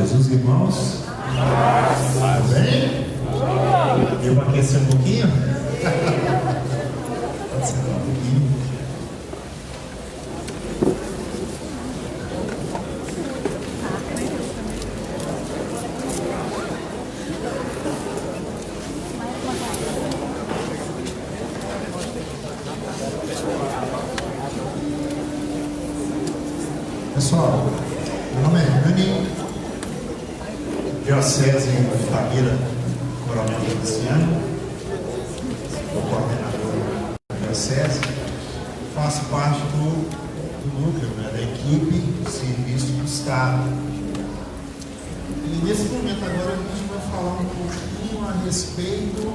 Jesus, irmãos. Tudo bem? Eu vou aquecer um pouquinho? Pode ser um pouquinho. Pessoal, meu nome é Rani, Diocese de Itabira, Coronel Feliciano, sou coordenador da Diocese, faço parte do núcleo, da equipe de serviço do Estado. E nesse momento agora a gente vai falar um pouquinho a respeito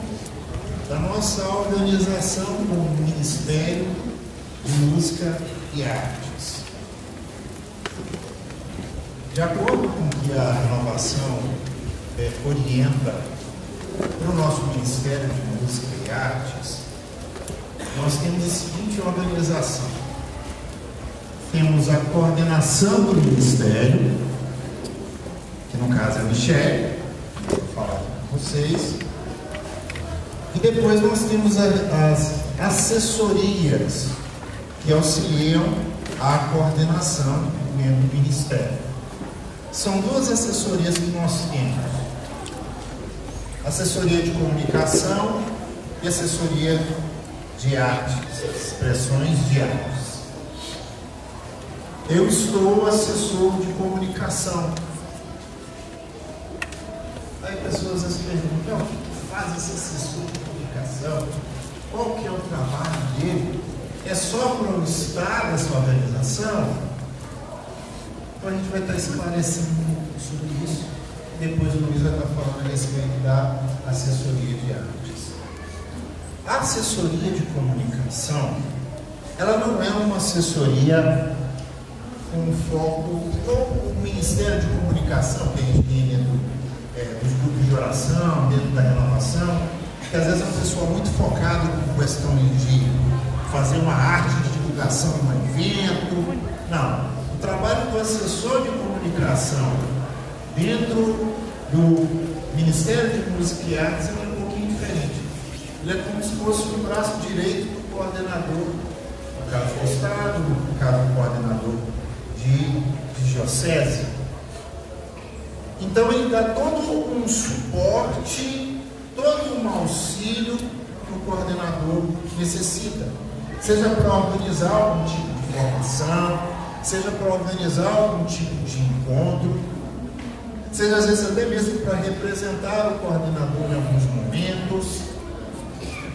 da nossa organização como Ministério de Música e Artes. De acordo com o que a renovação orienta para o nosso Ministério de Música e Artes, nós temos a seguinte organização. Temos a coordenação do Ministério, que no caso é a Michele, vou falar com vocês, e depois nós temos as assessorias, que auxiliam a coordenação do Ministério. São duas assessorias que nós temos: assessoria de comunicação e assessoria de artes, expressões de artes. Eu estou assessor de comunicação. Aí pessoas às vezes perguntam: o que faz esse assessor de comunicação? Qual que é o trabalho dele? É só para o Estado essa organização? Então a gente vai estar esclarecendo um pouco sobre isso. Depois o Luiz vai estar falando a respeito da assessoria de artes. A assessoria de comunicação, ela não é uma assessoria com foco no Ministério de Comunicação, que a gente tem dentro dos grupos de oração, dentro da renovação, que às vezes é um pessoal muito focado com questões de fazer uma arte de divulgação de um evento. Não. O trabalho do assessor de comunicação dentro do Ministério de Música e Artes é um pouquinho diferente. Ele é como se fosse um braço direito do coordenador, no caso do Estado, no caso do coordenador de diocese. Então ele dá todo um suporte, todo um auxílio que o coordenador necessita, seja para organizar algum tipo de formação, seja para organizar algum tipo de encontro, seja às vezes até mesmo para representar o coordenador em alguns momentos.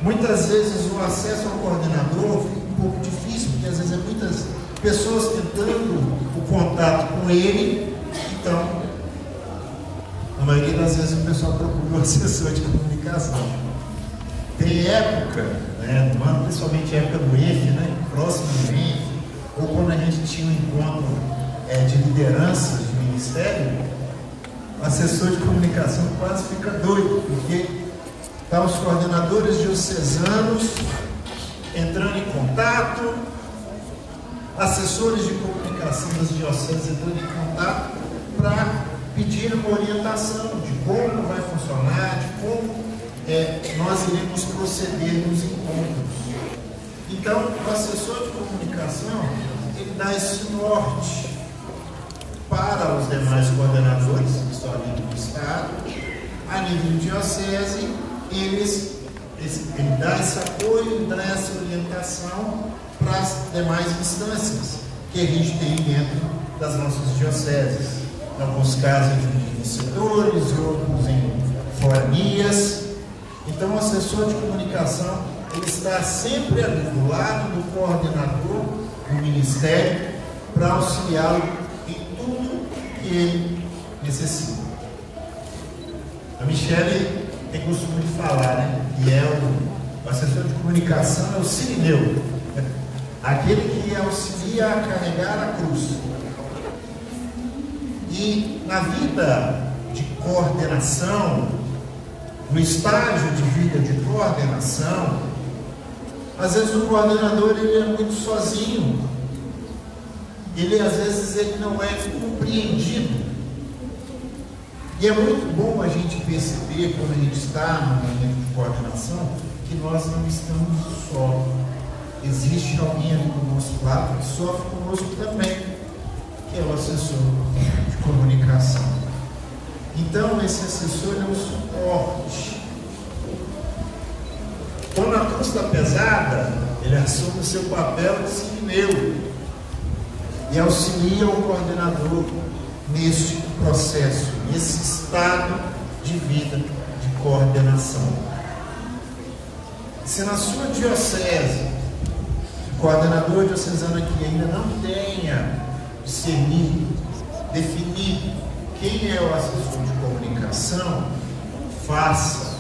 Muitas vezes o acesso ao coordenador fica um pouco difícil, porque às vezes é muitas pessoas tentando o contato com ele. Então, na maioria das vezes o pessoal procura o assessor de comunicação. Tem época, principalmente época do EF, próximo do EF, ou quando a gente tinha um encontro de liderança de ministério, o assessor de comunicação quase fica doido, porque estão os coordenadores diocesanos entrando em contato, assessores de comunicação das dioceses entrando em contato para pedir uma orientação de como vai funcionar, de como nós iremos proceder nos encontros. Então, o assessor de comunicação, ele dá esse norte para os demais coordenadores que estão ali do Estado, a nível de diocese, ele dá esse apoio, ele dá essa orientação para as demais instâncias que a gente tem dentro das nossas dioceses. Em alguns casos em setores, outros em foranias. Então, o assessor de comunicação, ele está sempre ali do lado do coordenador do ministério para auxiliá-lo em tudo que ele necessita. A Michele tem costume de falar, que o assessor de comunicação é o sirineu, aquele que auxilia a carregar a cruz. E na vida de coordenação, no estágio de vida de coordenação, às vezes o coordenador ele é muito sozinho, às vezes ele não é compreendido. E é muito bom a gente perceber, quando a gente está no momento de coordenação, que nós não estamos só. Existe alguém ali do nosso lado que sofre conosco também, que é o assessor de comunicação. Então, esse assessor é um suporte. Quando a cruz está pesada, ele assume o seu papel de sirineu e auxilia o coordenador neste processo, nesse estado de vida de coordenação. Se na sua diocese, o coordenador diocesano aqui ainda não tenha discernido, definido quem é o assessor de comunicação, faça.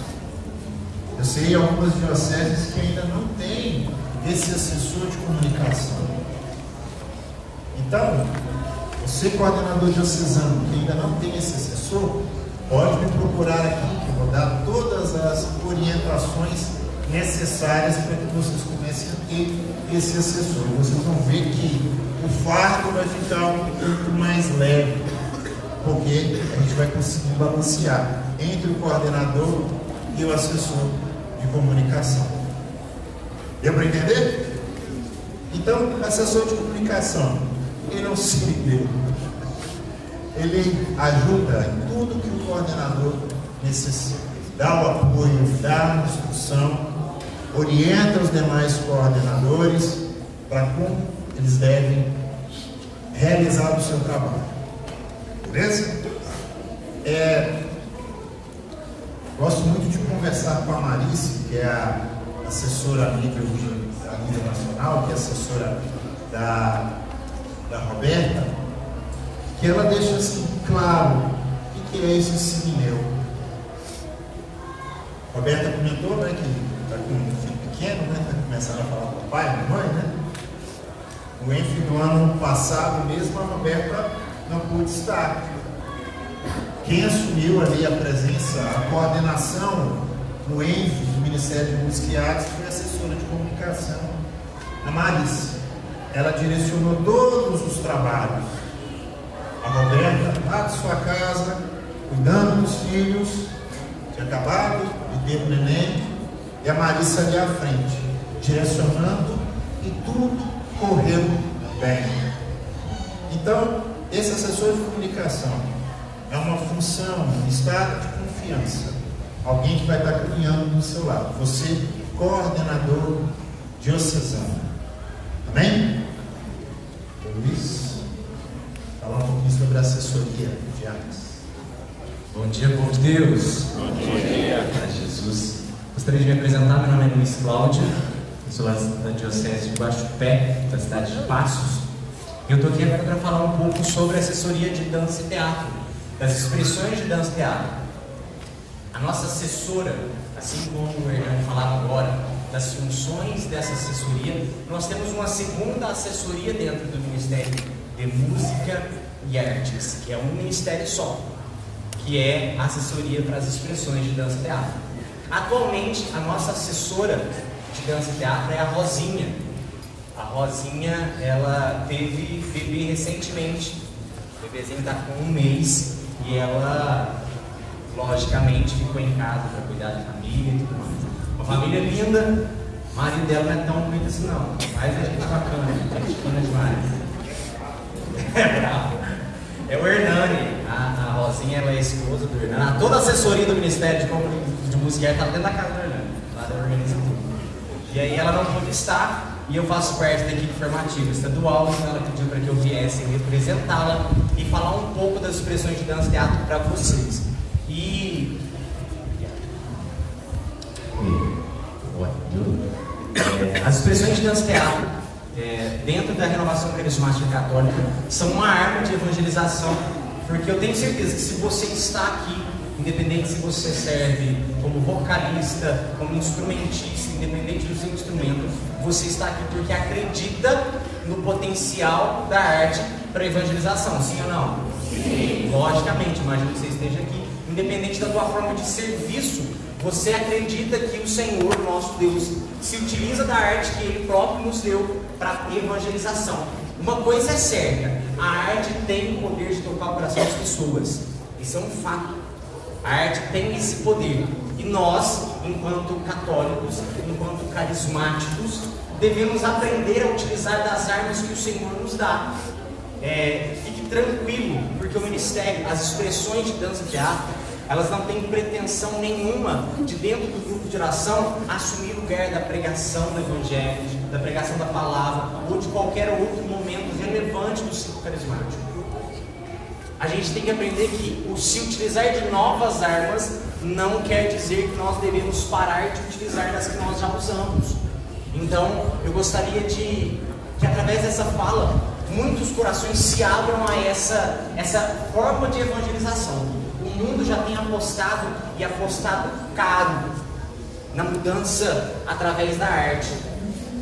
Eu sei algumas dioceses que ainda não tem esse assessor de comunicação. Então, você, coordenador diocesano, que ainda não tem esse assessor, pode me procurar aqui, que eu vou dar todas as orientações necessárias para que vocês comecem a ter esse assessor. Vocês vão ver que o fardo vai ficar um pouco mais leve, porque a gente vai conseguir balancear entre o coordenador e o assessor de comunicação. Deu para entender? Então, assessor de comunicação, ele é um sirineu. Ele ajuda em tudo que o coordenador necessita. Dá o apoio, dá a instrução, orienta os demais coordenadores para como eles devem realizar o seu trabalho. Beleza? Gosto muito de conversar com a Marice, que é a assessora a nível nacional, que é assessora da Roberta, que ela deixa assim claro o que é esse sirineu. A Roberta comentou, né, que está com um filho pequeno, né, está começando a falar com o pai, com a mãe, né? O ENF do ano passado mesmo, a Roberta não pôde estar. Quem assumiu ali a presença, a coordenação no ENF do Ministério de Música e Artes foi a assessora de comunicação, a Marice. Ela direcionou todos os trabalhos. A Roberta lá de sua casa, cuidando dos filhos, tinha acabado de ter o neném, e a Marice ali à frente, direcionando, e tudo correu bem. Então, esse assessor de comunicação é uma função, um estado de confiança. Alguém que vai estar caminhando do seu lado. Você, coordenador diocesano. Amém? Luiz, falar um pouquinho sobre a assessoria de artes. Bom dia, povo de Deus. Bom dia. Para Jesus. Gostaria de me apresentar. Meu nome é Luiz Cláudio. Eu sou da Diocese de Guaxupé, da cidade de Passos. E eu estou aqui agora para falar um pouco sobre a assessoria de dança e teatro, das expressões de dança e teatro. A nossa assessora, assim como o Hernani falava agora, das funções dessa assessoria, nós temos uma segunda assessoria dentro do Ministério de Música e Artes, que é um ministério só, que é a assessoria para as expressões de dança e teatro. Atualmente, a nossa assessora de dança e teatro é a Rosinha. A Rosinha, ela teve bebê recentemente. O bebezinho está com 1 mês e ela, logicamente, ficou em casa para cuidar da família e tudo mais. Uma família linda, o marido dela não é tão bonito assim não, mas é gente bacana, gente fina demais. É bravo. É o Hernani, a Rosinha, ela é a esposa do Hernani. Toda a assessoria do Ministério de Música e Arte está dentro da casa do Hernani, lá da organização. E aí ela não pôde estar, e eu faço parte da equipe formativa estadual, então ela pediu para que eu viesse representá-la e falar um pouco das expressões de dança e teatro para vocês. As expressões de dança e teatro, dentro da renovação carismática católica, são uma arma de evangelização, porque eu tenho certeza que se você está aqui, independente se você serve como vocalista, como instrumentista, independente do seu instrumento, você está aqui porque acredita no potencial da arte para evangelização, sim ou não? Sim. Logicamente, imagino que você esteja aqui, independente da tua forma de serviço, você acredita que o Senhor, nosso Deus, se utiliza da arte que Ele próprio nos deu para evangelização. Uma coisa é certa, a arte tem o poder de tocar o coração das pessoas. Isso é um fato. A arte tem esse poder. E nós, enquanto católicos, enquanto carismáticos, devemos aprender a utilizar das armas que o Senhor nos dá. Fique tranquilo, porque o ministério, as expressões de dança e teatro, elas não têm pretensão nenhuma de, dentro do grupo de oração, assumir o lugar da pregação do Evangelho, da pregação da palavra, ou de qualquer outro momento relevante do ciclo carismático. A gente tem que aprender que o se utilizar de novas armas não quer dizer que nós devemos parar de utilizar das que nós já usamos. Então, eu gostaria que através dessa fala, muitos corações se abram a essa forma de evangelização. O mundo já tem apostado, e apostado caro, na mudança através da arte,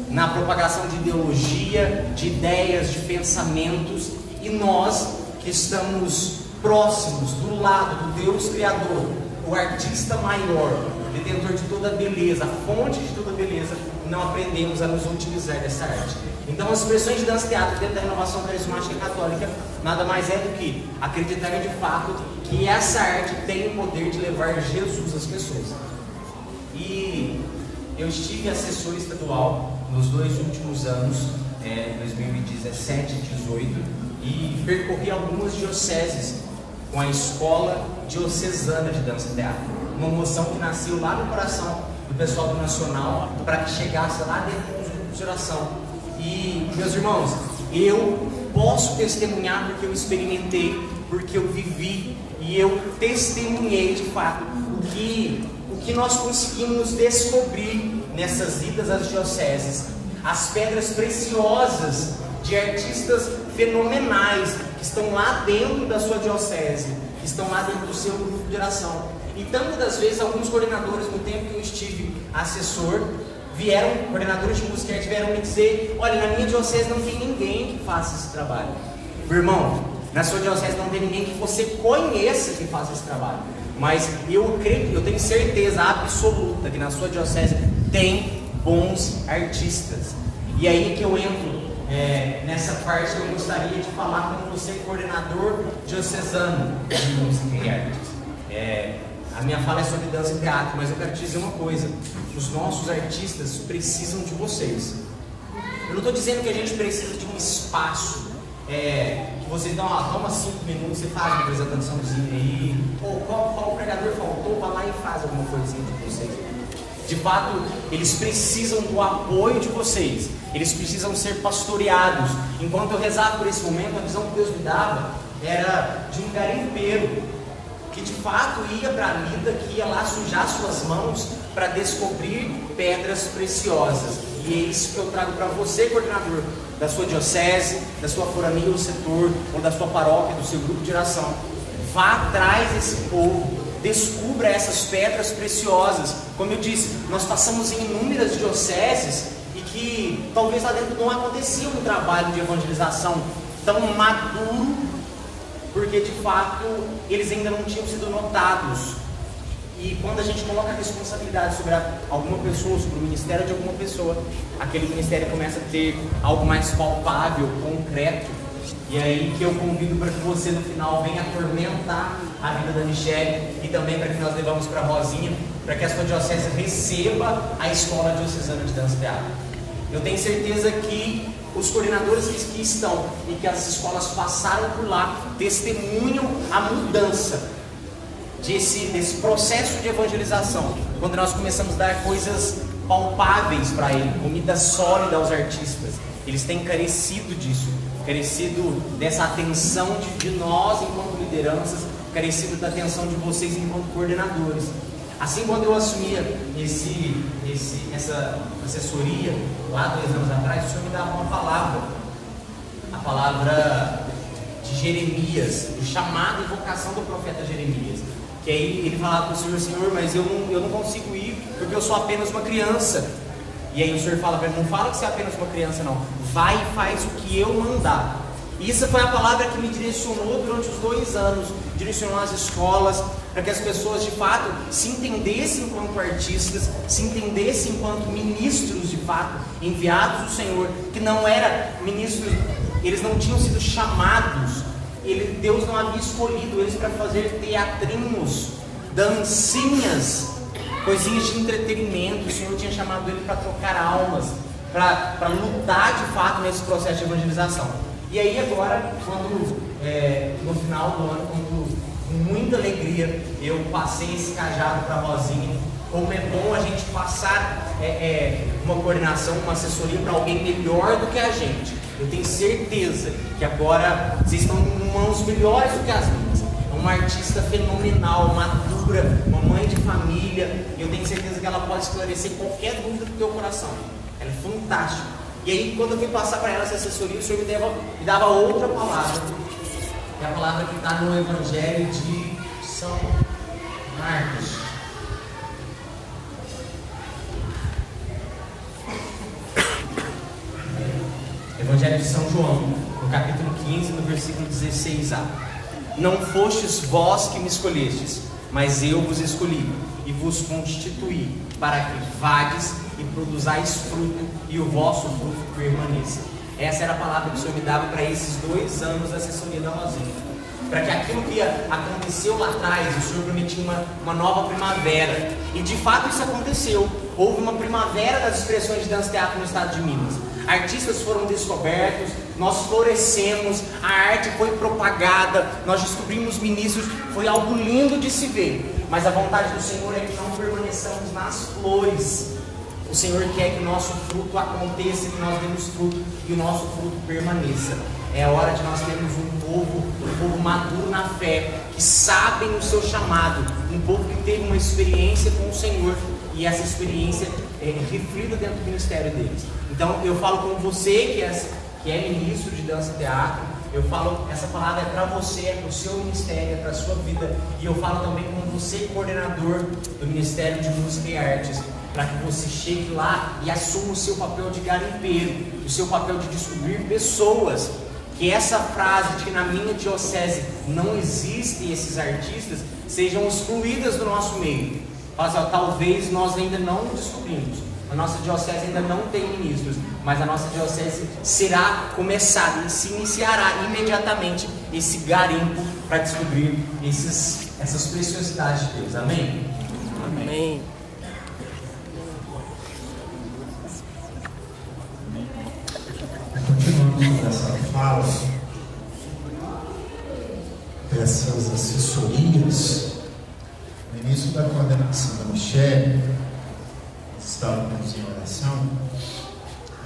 na propagação de ideologia, de ideias, de pensamentos, e nós que estamos próximos, do lado do Deus Criador, o artista maior, detentor de toda a beleza, a fonte de toda a beleza, não aprendemos a nos utilizar dessa arte. Então, as expressões de dança e teatro dentro da renovação carismática católica nada mais é do que acreditar de fato que essa arte tem o poder de levar Jesus às pessoas. E eu estive assessor estadual nos 2 últimos anos, 2017 e 2018, e percorri algumas dioceses com a Escola Diocesana de Dança e Teatro. Uma moção que nasceu lá no coração do pessoal do Nacional, para que chegasse lá dentro dos grupos de oração. E, meus irmãos, eu posso testemunhar porque eu experimentei, porque eu vivi, e eu testemunhei de fato o que nós conseguimos descobrir nessas idas às dioceses, as pedras preciosas de artistas fenomenais que estão lá dentro da sua diocese, que estão lá dentro do seu grupo de oração. E tantas das vezes, alguns coordenadores, no tempo que eu estive assessor, coordenadores de música, vieram me dizer: olha, na minha diocese não tem ninguém que faça esse trabalho. Meu irmão, na sua diocese não tem ninguém que você conheça que faça esse trabalho. Mas eu tenho certeza absoluta que na sua diocese tem bons artistas. E aí que eu entro nessa parte que eu gostaria de falar com você, coordenador diocesano de música e artes. A minha fala é sobre dança e teatro, mas eu quero te dizer uma coisa: os nossos artistas precisam de vocês. Eu não estou dizendo que a gente precisa de um espaço que vocês dão, toma 5 minutos, você faz uma apresentaçãozinha aí, ou qual pregador faltou, vai lá e faz alguma coisinha de vocês. De fato, eles precisam do apoio de vocês, eles precisam ser pastoreados. Enquanto eu rezava por esse momento, a visão que Deus me dava era de um garimpeiro que de fato ia para a lida, que ia lá sujar suas mãos para descobrir pedras preciosas. E é isso que eu trago para você, coordenador da sua diocese, da sua forania ou setor, ou da sua paróquia, do seu grupo de oração. Vá atrás desse povo, descubra essas pedras preciosas. Como eu disse, nós passamos em inúmeras dioceses e que talvez lá dentro não acontecia um trabalho de evangelização tão maduro, porque de fato eles ainda não tinham sido notados. E quando a gente coloca a responsabilidade sobre alguma pessoa, sobre o ministério de alguma pessoa, aquele ministério começa a ter algo mais palpável, concreto. E é aí que eu convido para que você no final venha atormentar a vida da Michele, e também para que nós levamos para a Rosinha, para que a sua diocese receba a Escola Diocesana de Dança e Teatro. Eu tenho certeza que os coordenadores que estão e que as escolas passaram por lá testemunham a mudança desse processo de evangelização, quando nós começamos a dar coisas palpáveis para ele, comida sólida aos artistas. Eles têm carecido disso, carecido dessa atenção de nós enquanto lideranças, carecido da atenção de vocês enquanto coordenadores. Assim, quando eu assumia essa assessoria, lá 2 anos atrás, o Senhor me dava uma palavra, a palavra de Jeremias, o chamado e vocação do profeta Jeremias. Que aí ele falava para o Senhor: Senhor, mas eu não consigo ir, porque eu sou apenas uma criança. E aí o Senhor fala para ele: não fala que você é apenas uma criança, não. Vai e faz o que eu mandar. E isso foi a palavra que me direcionou durante os 2 anos, direcionou as escolas, para que as pessoas de fato se entendessem enquanto artistas, se entendessem enquanto ministros de fato, enviados do Senhor, que não eram ministros, eles não tinham sido chamados Deus não havia escolhido eles para fazer teatrinhos, dancinhas, coisinhas de entretenimento. O Senhor tinha chamado ele para trocar almas, para lutar de fato nesse processo de evangelização. E aí agora, no final do ano, com muita alegria, eu passei esse cajado para a Rosinha. Como é bom a gente passar uma coordenação, uma assessoria para alguém melhor do que a gente. Eu tenho certeza que agora vocês estão em mãos melhores do que as minhas. É uma artista fenomenal, madura, uma mãe de família. E eu tenho certeza que ela pode esclarecer qualquer dúvida do teu coração. Ela é fantástica. E aí, quando eu vim passar para ela essa assessoria, o Senhor me dava outra palavra. É a palavra que está no Evangelho de São Marcos. Evangelho de São João, no capítulo 15, no versículo 16a. Não fostes vós que me escolhestes, mas eu vos escolhi e vos constituí, para que vades e produzais fruto, e o vosso fruto permaneça. Essa era a palavra que o Senhor me dava para esses 2 anos da assessoria da Rosinha. Para que aquilo que aconteceu lá atrás, o Senhor prometia uma nova primavera. E de fato isso aconteceu. Houve uma primavera das expressões de dança e teatro no estado de Minas. Artistas foram descobertos, nós florescemos, a arte foi propagada, nós descobrimos ministros, foi algo lindo de se ver. Mas a vontade do Senhor é que não permaneçamos nas flores. O Senhor quer que o nosso fruto aconteça, que nós demos fruto e o nosso fruto permaneça. É a hora de nós termos um povo maduro na fé, que sabem o seu chamado, um povo que teve uma experiência com o Senhor e essa experiência reflita dentro do ministério deles. Então eu falo com você que é ministro de dança e teatro, eu falo, essa palavra é para você, é para o seu ministério, é para a sua vida. E eu falo também com você, coordenador do Ministério de Música e Artes, para que você chegue lá e assuma o seu papel de garimpeiro, o seu papel de descobrir pessoas. Que essa frase de que na minha diocese não existem esses artistas sejam excluídas do nosso meio. Mas, talvez nós ainda não descobrimos. A nossa diocese ainda não tem ministros, mas a nossa diocese será começada e se iniciará imediatamente esse garimpo para descobrir essas preciosidades de Deus. Amém? Amém. Continuando essa fala, dessas assessorias, no início da coordenação da Michele, estávamos em oração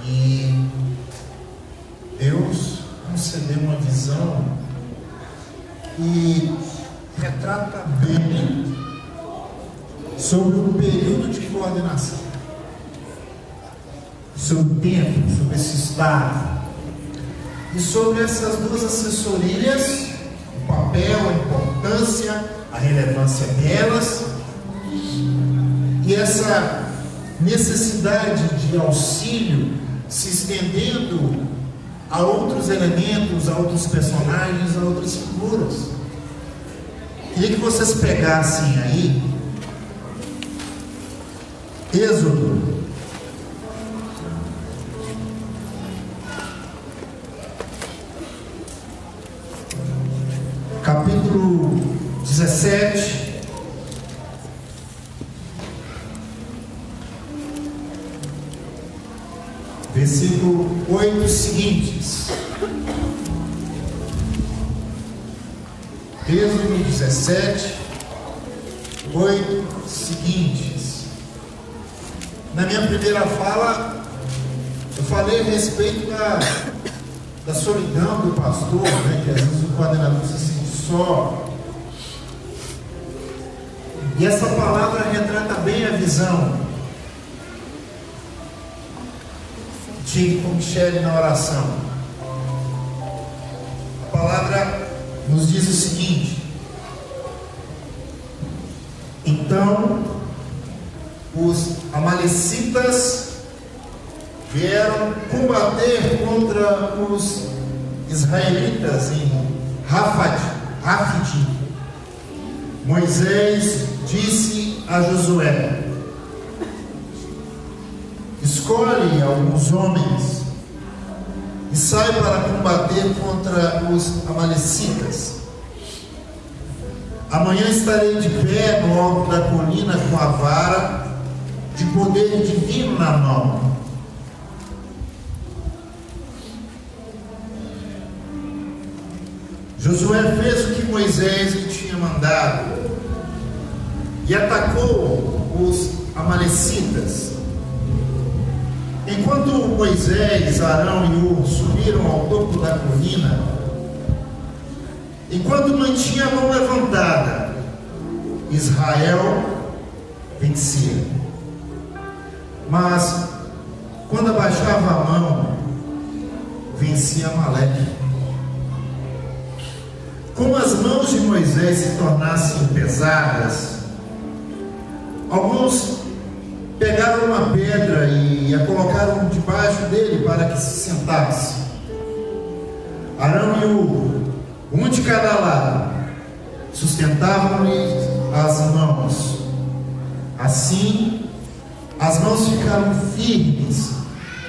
e Deus concedeu uma visão que retrata bem sobre o período de coordenação, sobre o tempo, sobre esse estado e sobre essas 2 assessorias, o papel, a importância, a relevância delas e essa necessidade de auxílio se estendendo a outros elementos, a outros personagens, a outras figuras. Queria que vocês pegassem aí Êxodo, capítulo 17, versículo 8 seguintes. Êxodo 17, 8 seguintes. Na minha primeira fala, eu falei a respeito da solidão do pastor, né, que às vezes o coordenador se sente só. E essa palavra retrata bem a visão. Tive com Michele na oração. A palavra nos diz o seguinte: então os amalecitas vieram combater contra os israelitas em Rafidim. Moisés disse a Josué: escolhe alguns homens e sai para combater contra os amalecitas. Amanhã estarei de pé no alto da colina com a vara de poder divino na mão. Josué fez o que Moisés lhe tinha mandado e atacou os amalecitas. Enquanto Moisés, Arão e Hur subiram ao topo da colina, enquanto mantinha a mão levantada, Israel vencia. Mas quando abaixava a mão, vencia Amaleque. Como as mãos de Moisés se tornassem pesadas, alguns pegaram uma pedra e a colocaram debaixo dele para que se sentasse. Arão e Hur, um de cada lado, sustentavam-lhe as mãos. Assim, as mãos ficaram firmes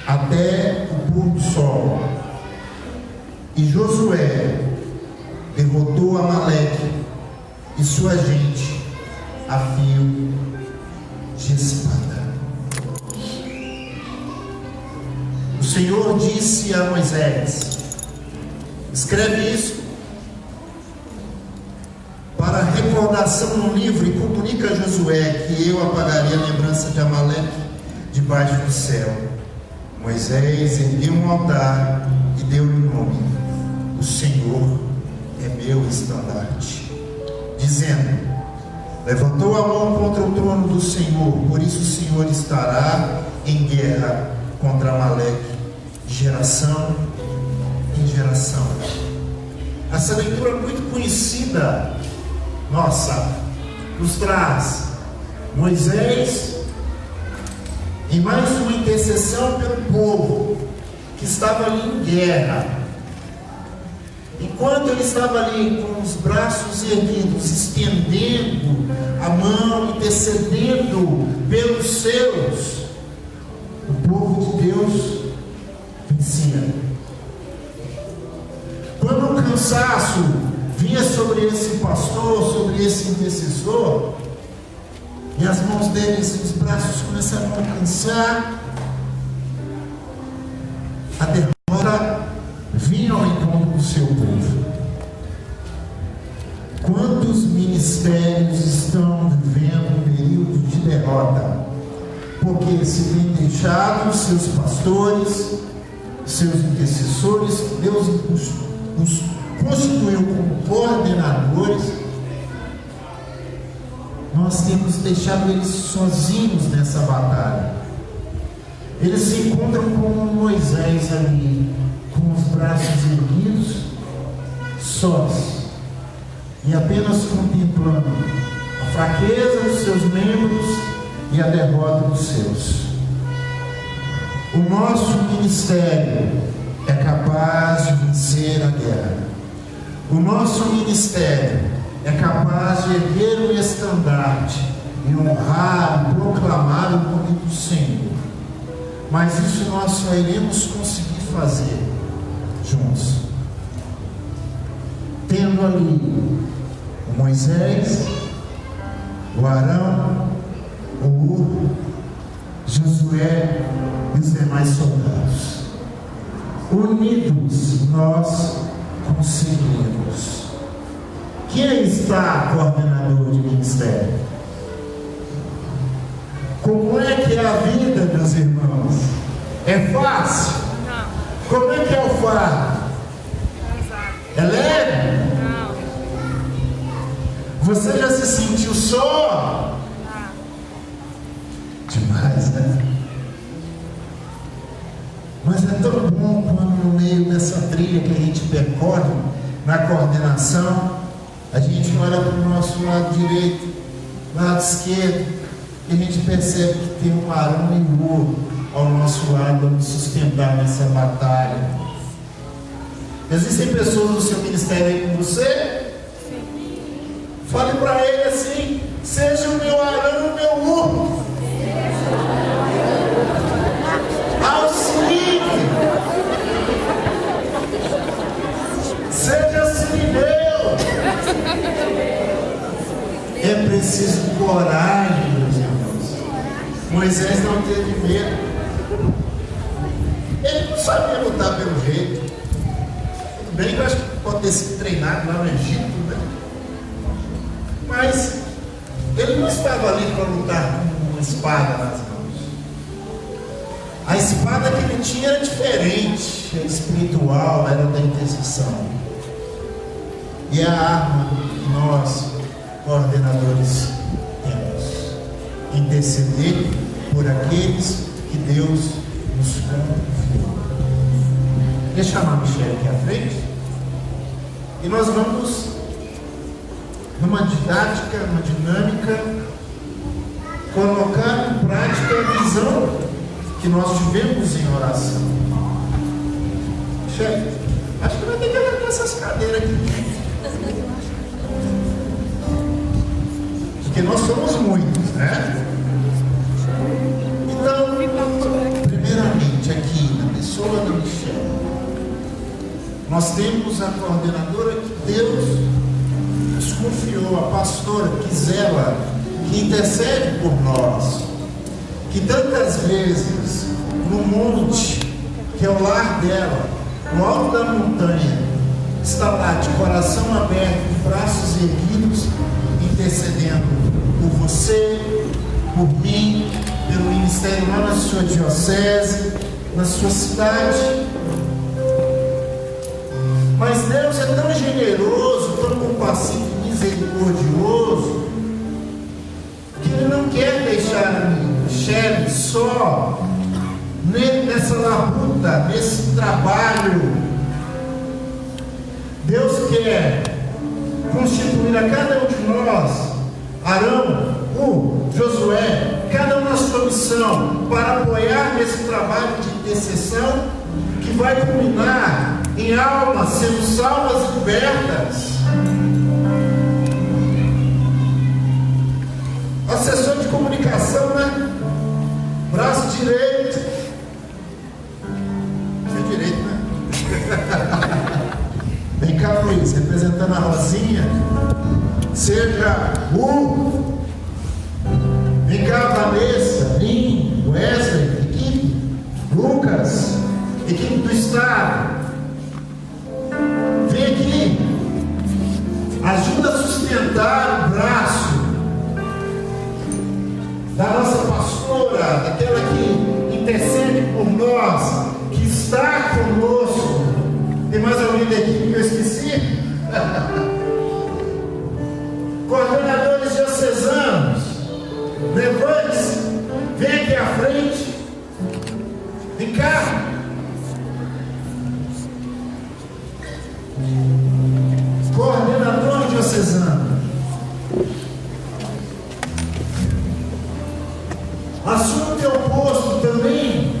até o pôr do sol. E Josué derrotou Amaleque e sua gente a fio de espada. O Senhor disse a Moisés: escreve isso para recordação no livro e comunica a Josué que eu apagaria a lembrança de Amaleque debaixo do céu. Moisés ergueu um altar e deu-lhe o nome: o Senhor é meu estandarte, dizendo: levantou a mão contra o trono do Senhor, por isso o Senhor estará em guerra contra Amaleque, de geração em geração. Essa leitura muito conhecida nossa nos traz Moisés em mais uma intercessão pelo povo que estava ali em guerra. Enquanto ele estava ali com os braços erguidos, estendendo a mão, intercedendo pelos seus, o povo de Deus vencia. Quando o cansaço vinha sobre esse pastor, sobre esse intercessor, e as mãos dele, os braços começaram a cansar, a derrota vinha ao encontro do seu povo. Quantos ministérios estão vivendo um período de derrota? Porque se tem deixado seus pastores, seus intercessores, Deus nos constituiu como coordenadores, nós temos deixado eles sozinhos nessa batalha. Eles se encontram como Moisés ali, com os braços erguidos, sós, e apenas contemplando a fraqueza dos seus membros e a derrota dos seus. O nosso ministério é capaz de vencer a guerra. O nosso ministério é capaz de erguer o estandarte e honrar e proclamar o nome do Senhor. Mas isso nós só iremos conseguir fazer juntos, tendo ali o Moisés, o Arão, o Hur, Josué e os demais soldados. Unidos nós conseguimos. Quem está coordenador de ministério? Como é que é a vida, meus irmãos? É fácil? Não. Como é que é o fardo? É leve? Não. Você já se sentiu só? Demais, né? Mas é tão bom quando no meio dessa trilha que a gente percorre, na coordenação, a gente olha para o nosso lado direito, lado esquerdo, e a gente percebe que tem um Arão e um Hur ao nosso lado a nos sustentar nessa batalha. Existem pessoas no seu ministério aí com você? Sim. Fale para ele assim: seja o meu Arão e o meu Hur. Auxilie. preciso coragem, meus irmãos. Moisés não teve medo. Ele não sabia lutar pelo jeito. Tudo bem que eu acho que pode ter sido treinado lá no Egito, né? Mas ele não estava ali para lutar com uma espada nas mãos. A espada que ele tinha era diferente, era espiritual, era da intercessão. E a arma que nós, coordenadores, temos: interceder por aqueles que Deus nos confiou. Deixa eu chamar a Michelle aqui à frente. E nós vamos, numa didática, numa dinâmica, colocar em prática a visão que nós tivemos em oração. Michelle, acho que vai ter que levantar essas cadeiras aqui. Porque nós somos muitos, né? Então, primeiramente, aqui, na pessoa da Michelle, nós temos a coordenadora que Deus nos confiou, a pastora que zela, que intercede por nós, que tantas vezes, no monte, que é o lar dela, no alto da montanha, está lá de coração aberto, de braços erguidos, intercedendo por você, por mim, pelo ministério lá na sua diocese, na sua cidade. Mas Deus é tão generoso, tão compassivo e misericordioso, que Ele não quer deixar a Michelle só nessa labuta, nesse trabalho. Deus quer constituir a cada um de nós, Arão, Josué, cada um na sua missão, para apoiar nesse trabalho de intercessão que vai culminar em almas sendo salvas e libertas. Assessor de comunicação, né? Braço direito. É direito, né? Vem cá, Luiz, representando a Rosinha. Seja o. Vem cá, Vanessa, Lin, Wesley, equipe, Lucas, equipe do Estado. Vem aqui. Ajuda a sustentar o braço da nossa pastora, daquela que intercede por nós, que está conosco. Tem mais alguém da equipe que eu esqueci? Coordenadores diocesanos, levante-se, vem aqui à frente. Vem cá. Coordenador diocesano, assuma o teu posto também,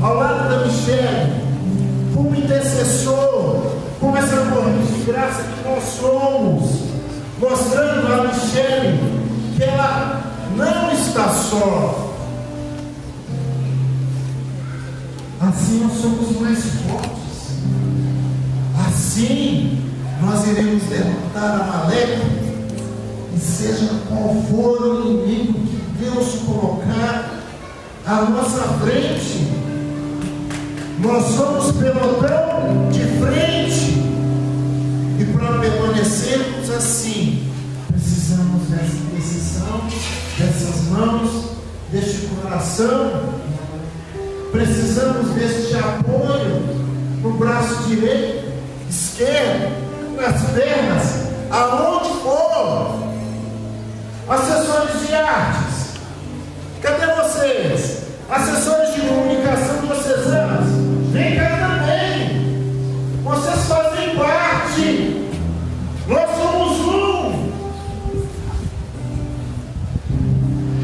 ao lado da Michelle, como intercessor, como essa corrente de graça que nós somos, mostrando a Michelle que ela não está só. Assim nós somos mais fortes. Assim nós iremos derrotar Amaleque, e seja qual for o inimigo que Deus colocar à nossa frente, nós somos pelotão de frente. E para permanecermos assim, precisamos dessa intercessão, dessas mãos, deste coração. Precisamos deste apoio no braço direito, esquerdo, nas pernas, aonde for. Assessores de artes, cadê vocês? Assessores de comunicação diocesanos, vem cá também. Vocês fazem parte. Nós somos um.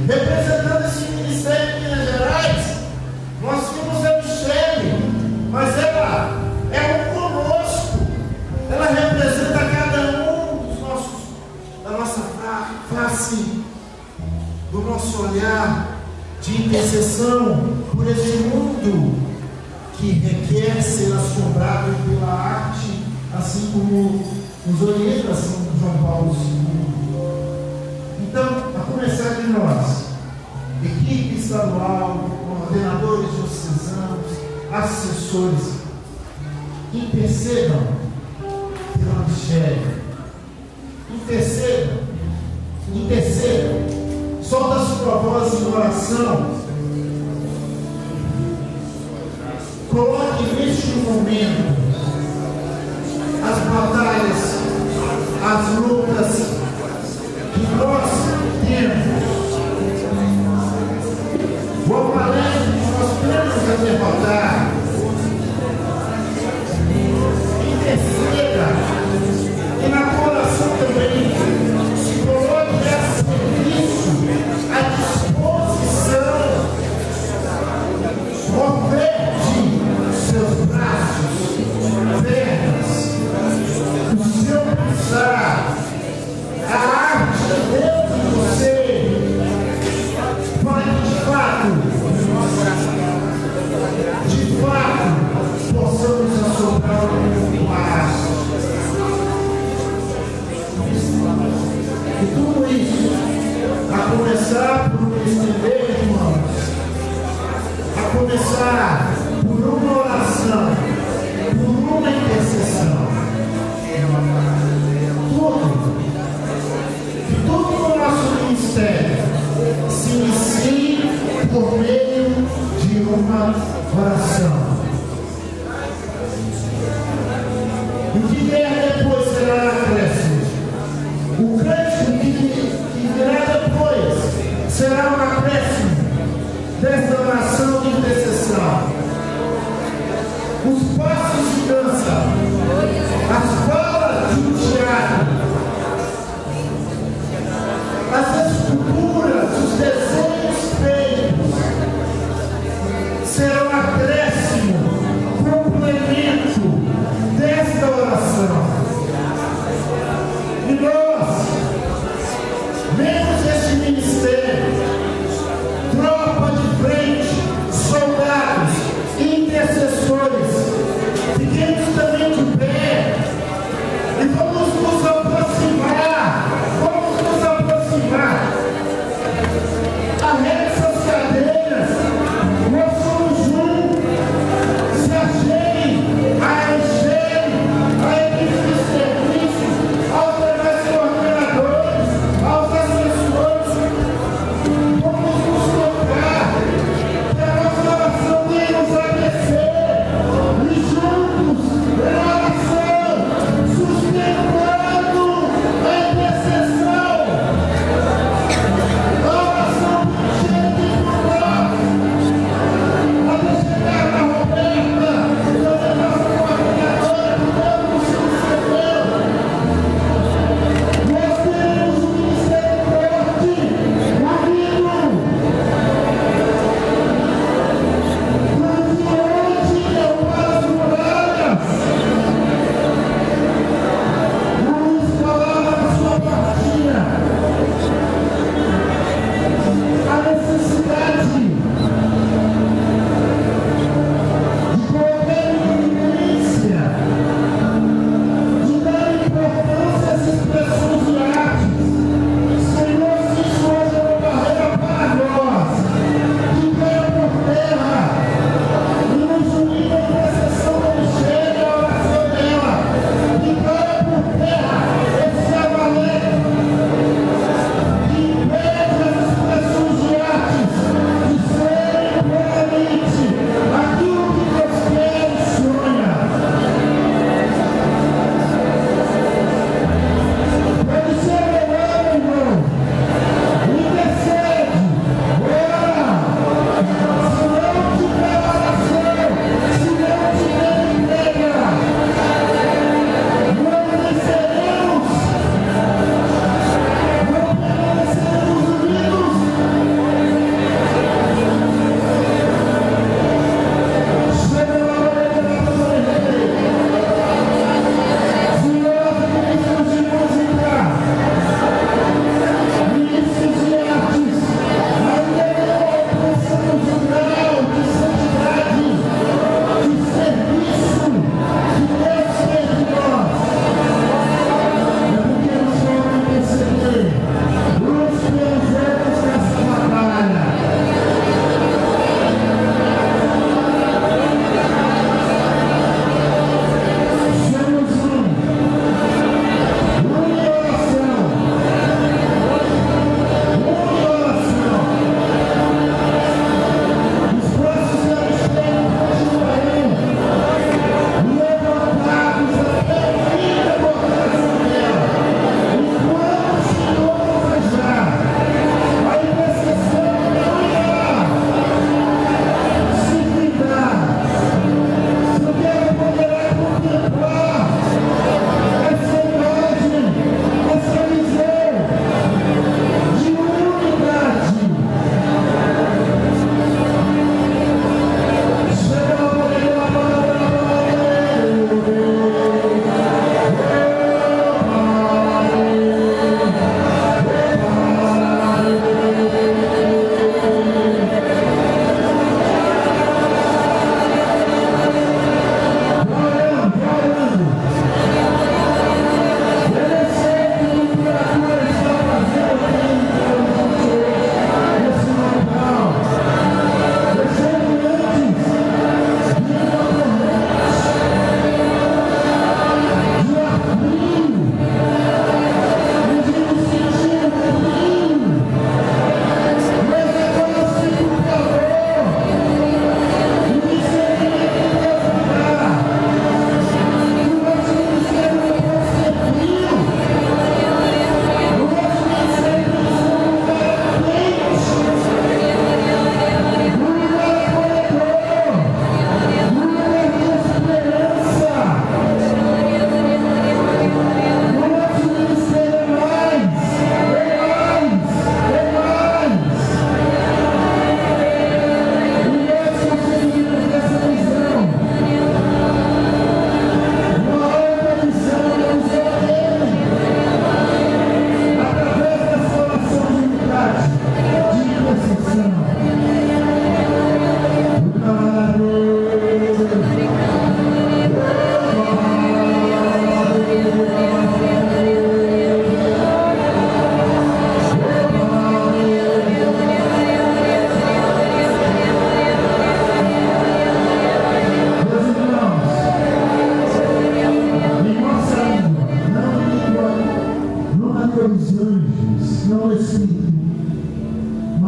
Representando esse ministério de Minas Gerais, nós temos a Michelle, mas ela é um conosco. Ela representa cada um dos nossos, da nossa face, do nosso olhar de intercessão por esse mundo que requer ser assombrado pela arte, assim como nos orienta São João Paulo II. nós, equipe estadual, coordenadores diocesanos, assessores, intercedam pela Michele. Intercedam. Solta a sua voz em oração. Coloque neste momento as batalhas, as lutas que nós temos, o aparelho que nós temos a derrotar. Interceda e na coração também se coloque a serviço, à disposição. Oferte seus braços, pernas, o seu pensar, a arte de Deus em você, para que de fato, possamos assombrar o ar. E tudo isso, a começar por um estender de mãos, a começar por uma oração, por uma intercessão. Tudo no nosso ministério se inicia por meio de uma oração. O que vier depois será acréscimo. O cântico que virá depois será um acréscimo desta oração de intercessão. Os passos de dança, as falas de um teatro, as esculturas, os desenhos feitos serão acréscimo, complemento desta oração. E nós, membros deste ministério, tropa de frente, soldados, intercessores, fiquemos também de pé e vamos nos aproximar. Arrede essas cadeiras, nós somos um. Se acheguem a encher a equipe de serviço, aos demais coordenadores, aos assessores.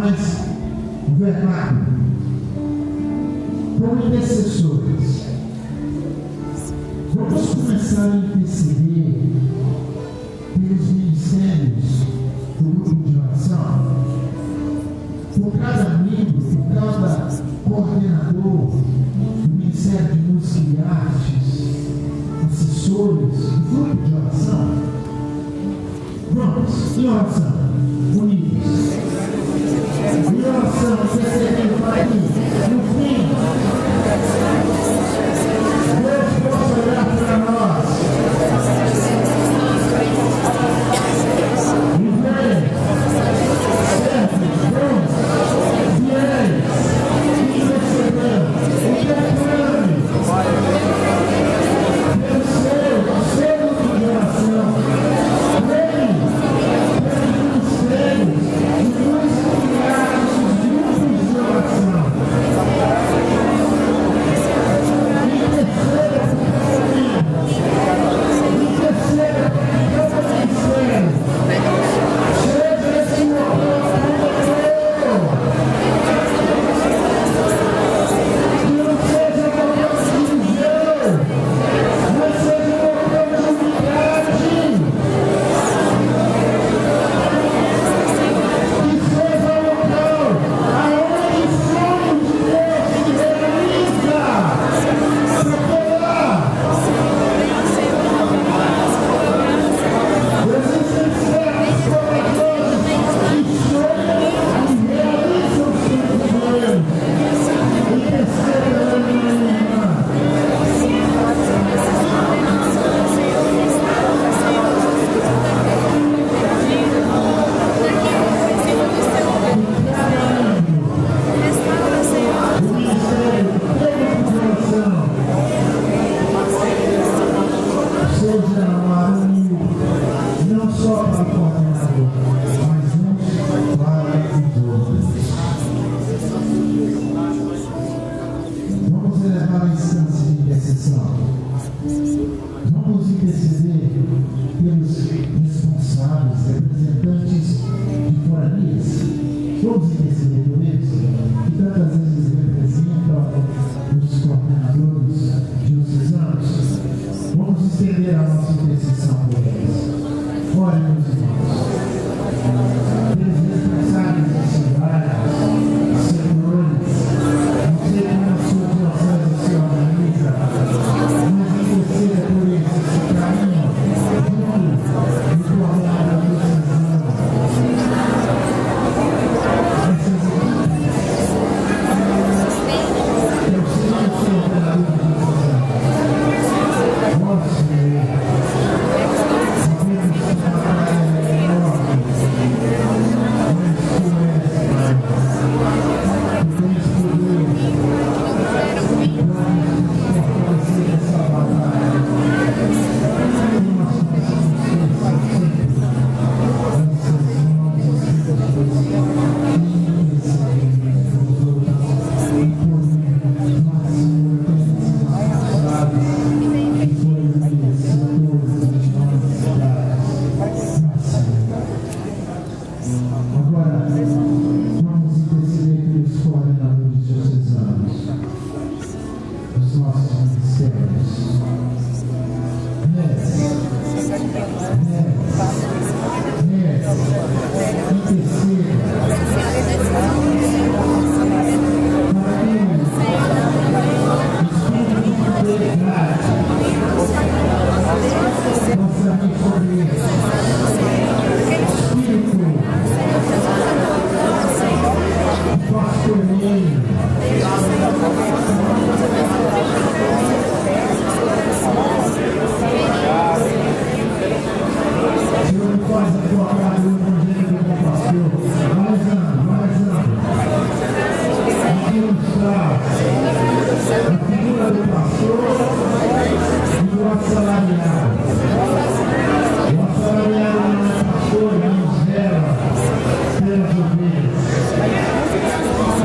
mas o vernáculo, como intercessores, vamos começar a interceder pelos ministérios do grupo de oração, por cada membro, por cada coordenador do Ministério de Música e Artes, assessores do grupo de oração. Vamos, em oração, unidos. Em oração, intercedendo para que, no fim, Deus possa olhar para nós e ver certos, bons, fiéis, intercedendo, intercedendo pelo seu grupo de oração. Vamos interceder pelos responsáveis, representantes de foranias. Vamos interceder por eles, que tantas vezes representam os coordenadores diocesanos. Vamos estender a nossa intercessão por eles. Ore, meus irmãos. Pelos responsáveis das cidades, senhores, não sei como a sua diocese se organiza, mas interceda por eles esse caminho, junto de coordenador diocesano. Eu sei que o coordenador diocesano. Nossa,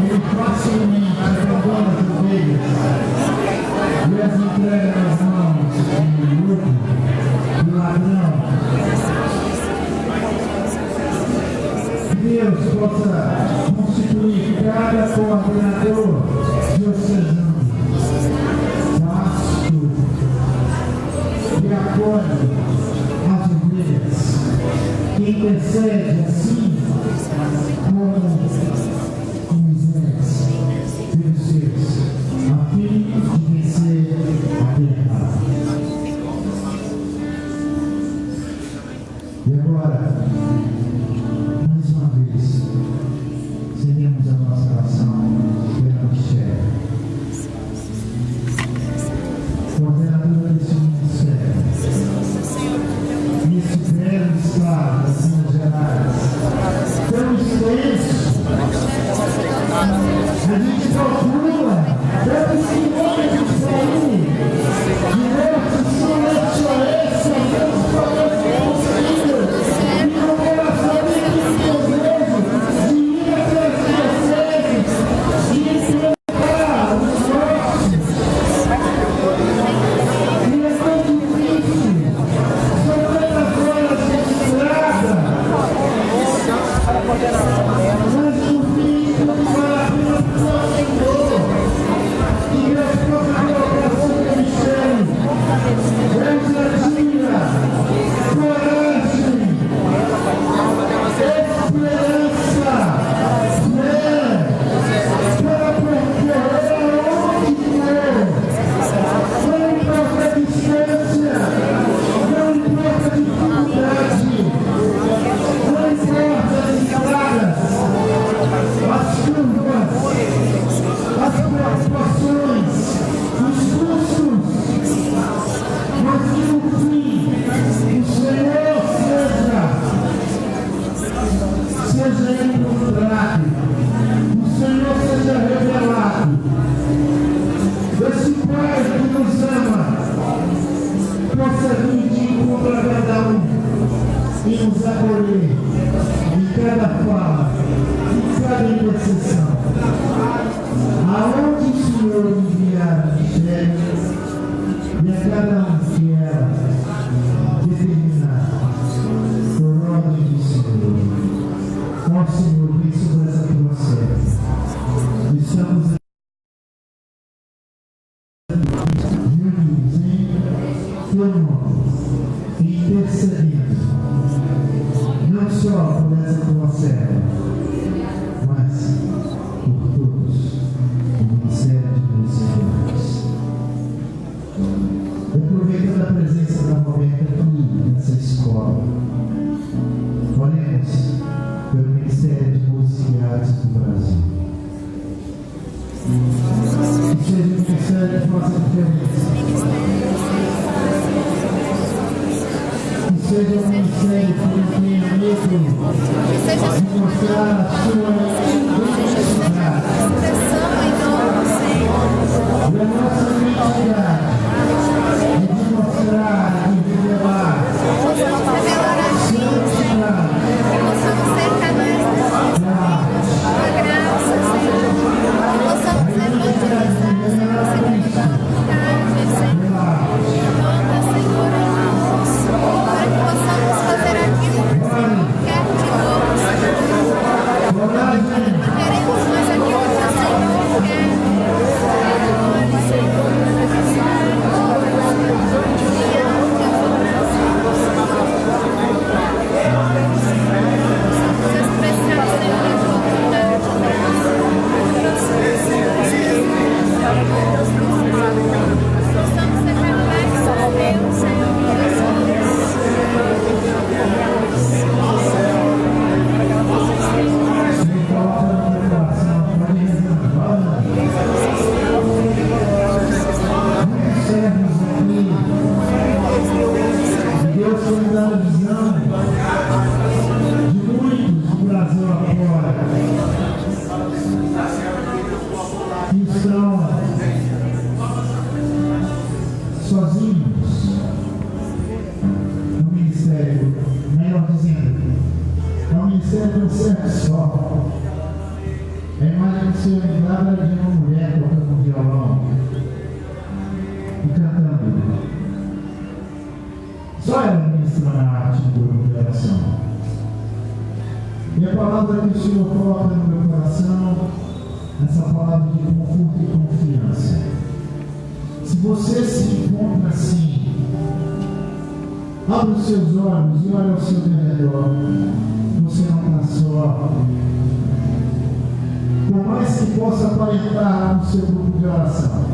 Ele Deus possa constituir cada coordenador diocesano vasto que acolhe as ovelhas, que intercede assim como Moisés pelos seus, a fim de vencer a terra. E agora, mais uma vez, seguimos a nossa oração pela Michelle, coordenadora desse ministério, nesse breve estado das Minas Gerais, tão extenso. A gente calcula tantos quilômetros aí, diversos são na excelência, tantos países possíveis, e no coração de desejo de ir até as dioceses, de enfrentar os nossos. E é tão difícil, são tantas horas de estrada, mas no fim, vale a pena para o Senhor. E Deus possa colocar sobre o Michele ousadia, coragem, esperança, fé, para percorrer aonde for. Não importa a distância, não importa a dificuldade, não importa as estradas, as curvas, as preocupações, os custos, mas que no fim o Senhor seja encontrado, o Senhor seja revelado. Esse Pai que nos ama possa vir de encontro a cada um e nos acolher em cada fala, em cada intercessão. Aonde o Senhor enviar a Michele e a cada um que ela determinar, por ordem do Senhor. Ó Senhor, vem sobre essa tua serva. Estamos reunidos em teu nome, intercedendo, não só por essa tua serva, mas por todos, o ministério de Deus. Aproveitando a presença da Roberta aqui nessa escola, oremos pelo Ministério de Música e Artes do Brasil. Que seja um ministério que faça diferença. Que seja um ministério que não tenha medo de mostrar a sua identidade. E a nossa identidade é de mostrar e revelar a sua identidade. E a palavra que o Senhor coloca no meu coração, essa palavra de conforto e confiança. Se você se encontra assim, abra os seus olhos e olha ao seu redor. Você não está só. Por mais que possa aparentar no seu grupo de oração,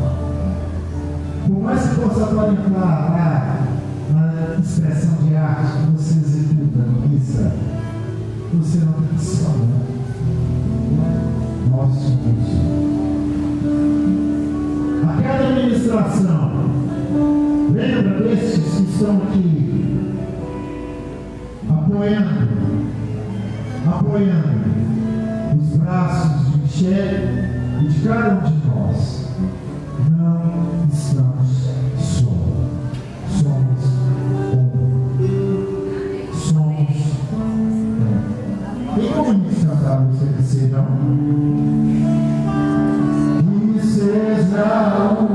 por mais que possa aparentar na expressão de arte que você executa no missa, você não está só. Nós somos. A cada administração, lembra destes que estão aqui apoiando os braços de Michele e de cada um de nós. Não estamos só. Somos um. Somos um. E como me cantar você que seja um? Que seja um.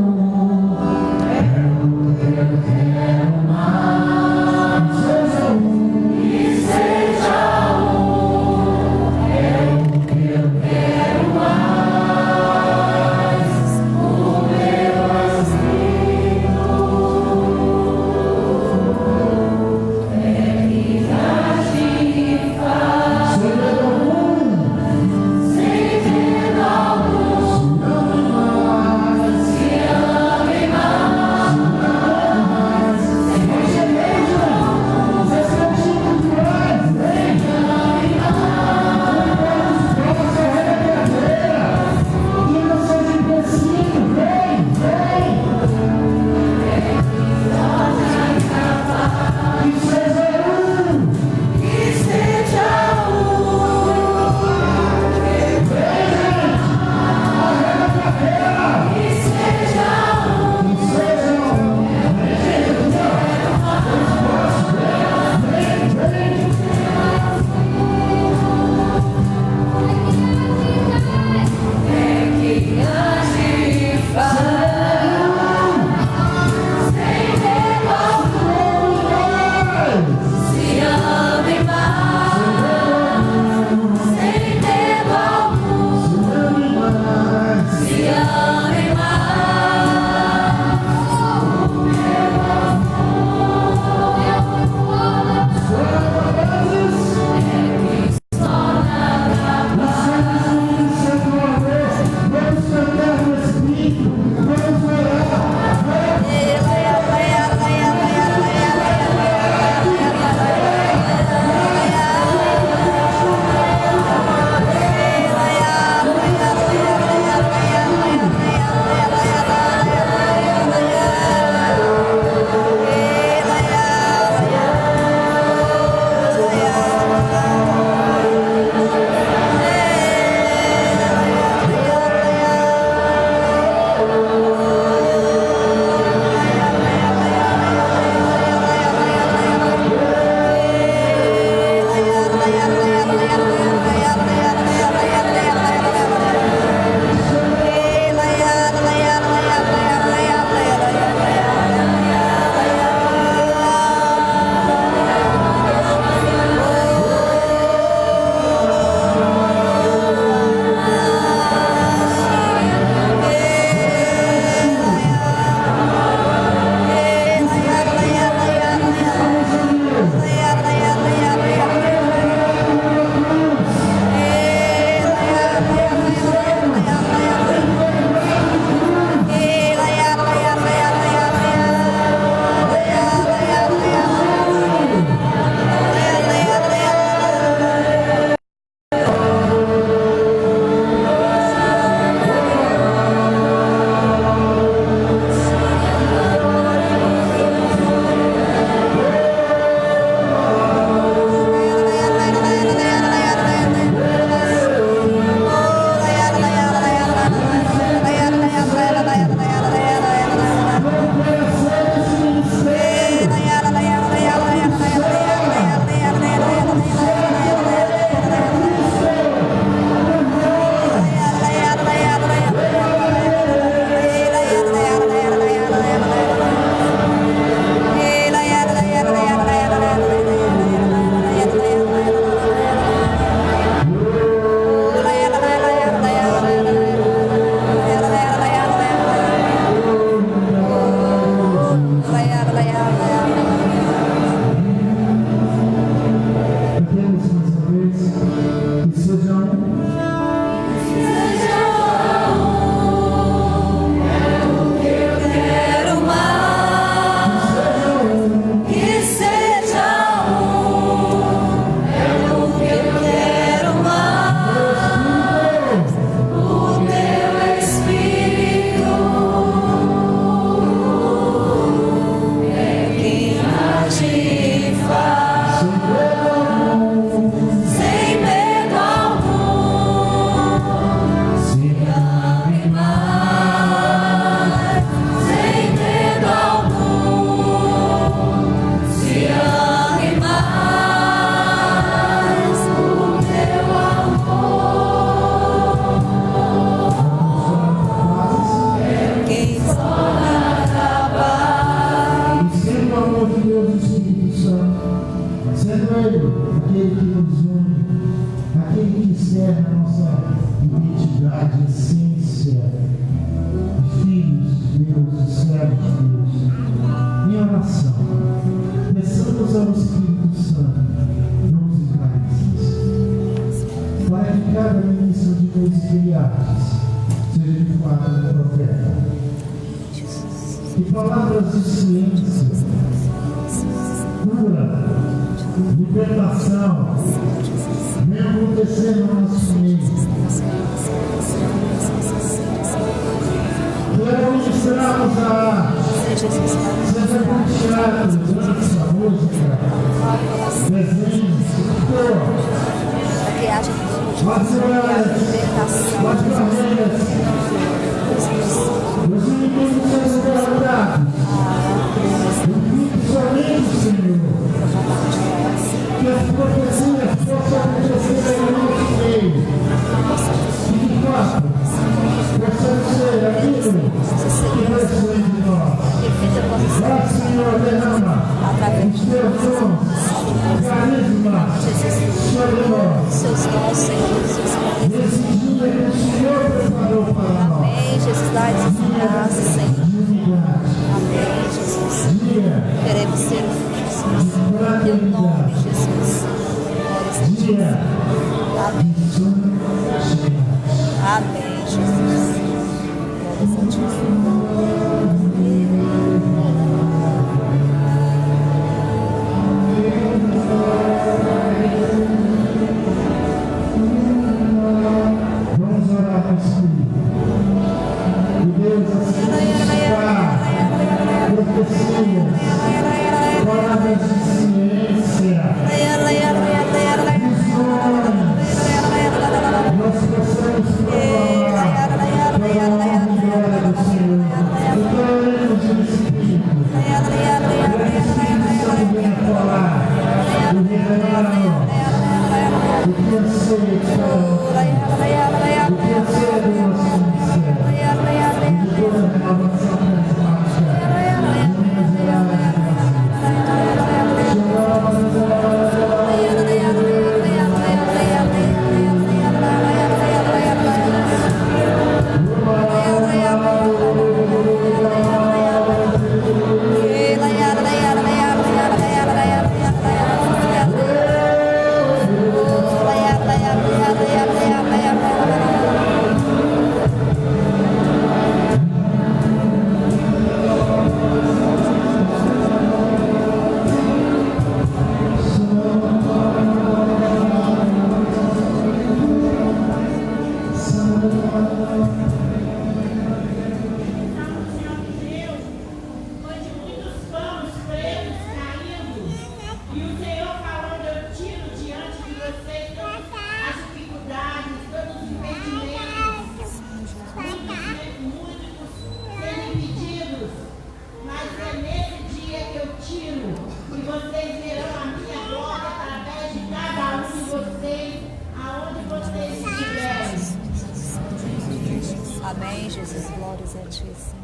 a nossa identidade, essência de filhos de Deus, de servos de Deus, em oração. Peçamos ao Espírito Santo dons e carícias, para que cada ministro de Deus e filiados seja de fato um profeta. E palavras de ciência, cura, libertação, venham acontecer no nosso meio. Quero ministrarmos a arte, seja com teatro, dança, música, desenho, pintor, as barreiras, os inimigos sejam derrotados. Somente, Senhor, que as profecias possam acontecer no nosso meio, e de fato possam ser aquilo que vai sair de nós. Ó Senhor, derrama os teus dons, carisma sobre nós. Nesse dia que o Senhor preparou para nós. Amém, Jesus, dá-nos essa graça, Senhor. Amém, Jesus. Queremos ser um teu nome, Jesus. Amém. Amém, Jesus. Glórias a ti. Vamos orar com o Espírito. E Deus está profecias, palavras de ciência, nós possamos proclamar pela honra e glória do Senhor. Declaremos o Espírito. Para que o Espírito Santo venha falar e revelar a nós o que aceita, o que aceita do nosso ministério e de toda a renovação carismática. Amém, Jesus. Glórias a ti, Senhor.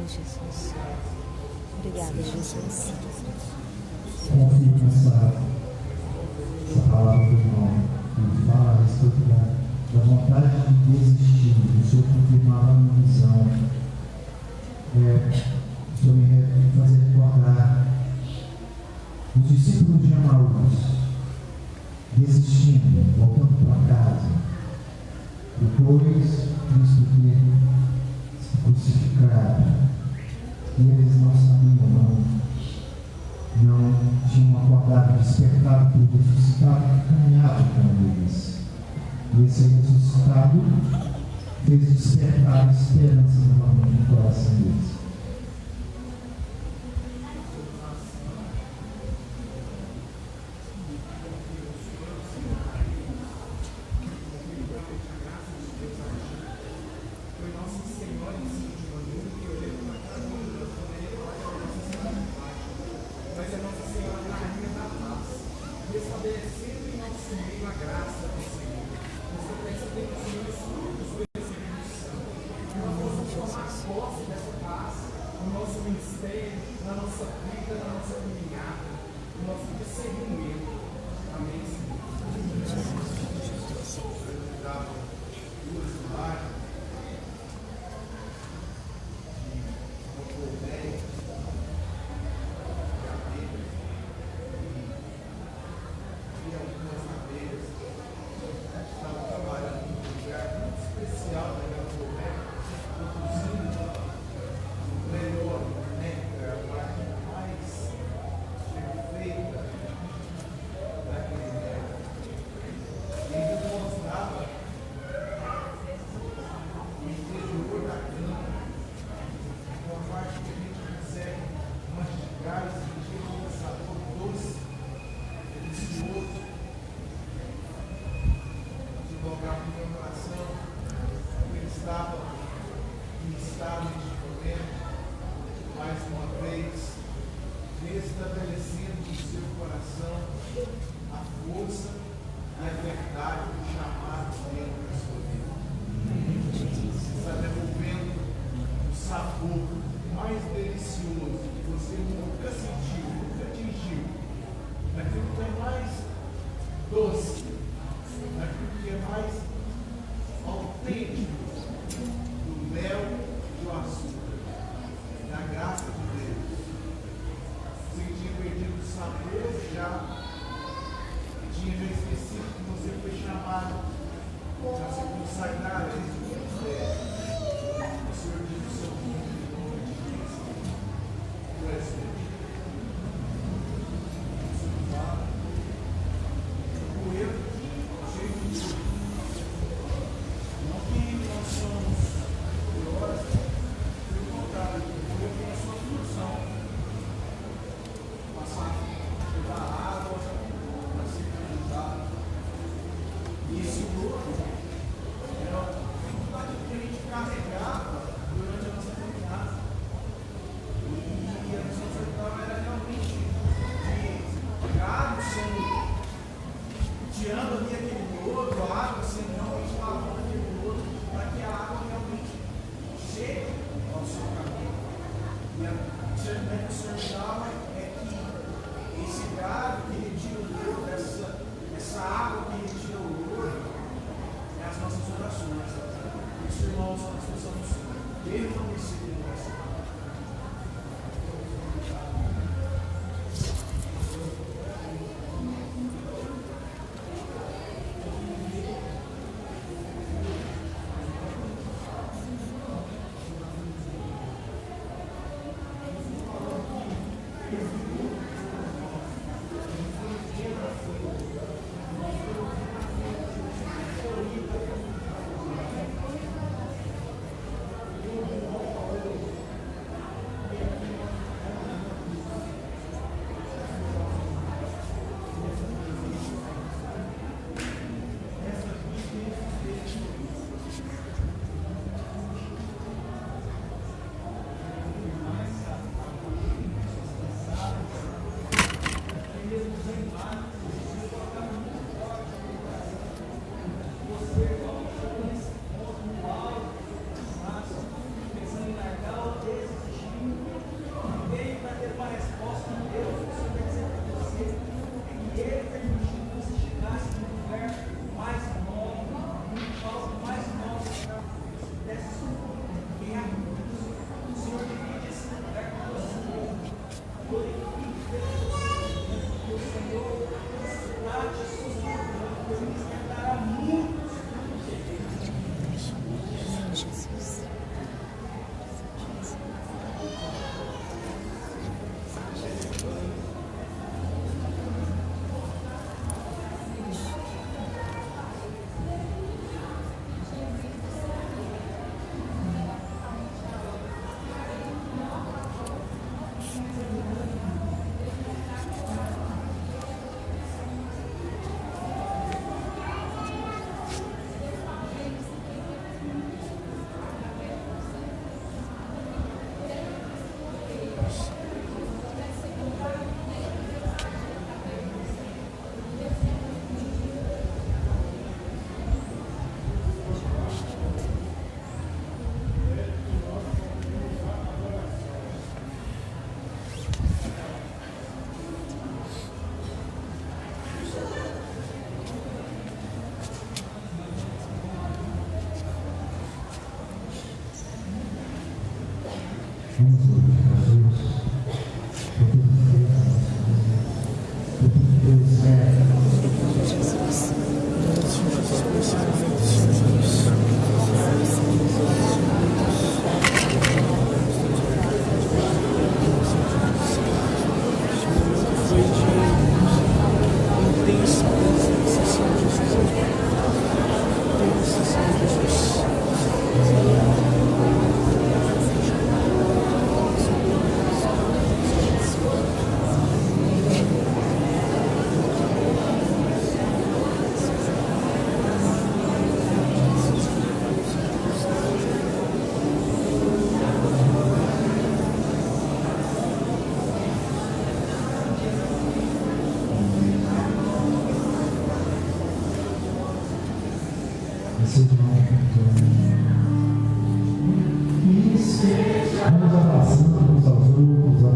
Jesus. Obrigada, Jesus. Confie nessa palavra do irmão que fala a respeito da vontade de desistir, do Senhor confirmar uma visão. O Senhor me fazer recordar os discípulos de Emaús desistindo, voltando para casa, depois Cristo ter crucificado. E eles não sabiam, não tinham acordado, despertado por ressuscitado que caminhava com eles. E esse ressuscitado fez despertar a esperança novamente no coração deles. comigo a graça do Senhor. Você precisa ter o Senhor que nós possamos tomar posse dessa paz no nosso ministério, na nossa vida, na nossa caminhada, no nosso discernimento. Amém, Senhor? Duas imagens de uma colmeia de abelhas e algumas abelhas estavam trabalhando em um lugar muito especial daquela colmeia, produzindo o melhor néctar, a parte mais perfeita daquele néctar. E ele mostrava o interior da cana, com a parte que a gente consegue mastigar e sentir um sabor doce, delicioso, de colocar no meu coração. Ele estava em estado de momento, mais uma vez, restabelecendo no seu coração a força e a verdade do chamado dentro da sua vida. Está devolvendo o sabor mais delicioso que você nunca sentiu, nunca atingiu, daquilo que é mais doce, daquilo que é mais autêntico do mel e do açúcar, da graça de Deus. Você tinha perdido o sabor já, tinha já esquecido que você foi chamado para se consagrar a esse ministério. O Senhor diz o seu nome, em nome de Cristo. Tu és bendito. O Senhor fala, o erro, cheio de tudo. Não que nós somos gloriosos, pelo contrário, o erro é a sua função. Passar toda a água para ser canalizado. E esse lodo era a dificuldade que a gente carregava durante a nossa caminhada. E a nossa caminhada era realmente de gado sendo tirando ali aquele lodo, a água sendo realmente lavando aquele lodo, para que a água realmente chegue ao seu caminho. E a discernimento que o Senhor dava é que esse gado que retira o lodo, essa água que retira o lodo, é as nossas orações. Isso, irmãos, nós precisamos permanecer em nós. Vamos glorificar a Deus por tudo que Deus por tudo que Deus é. Vamos abraçando uns aos outros,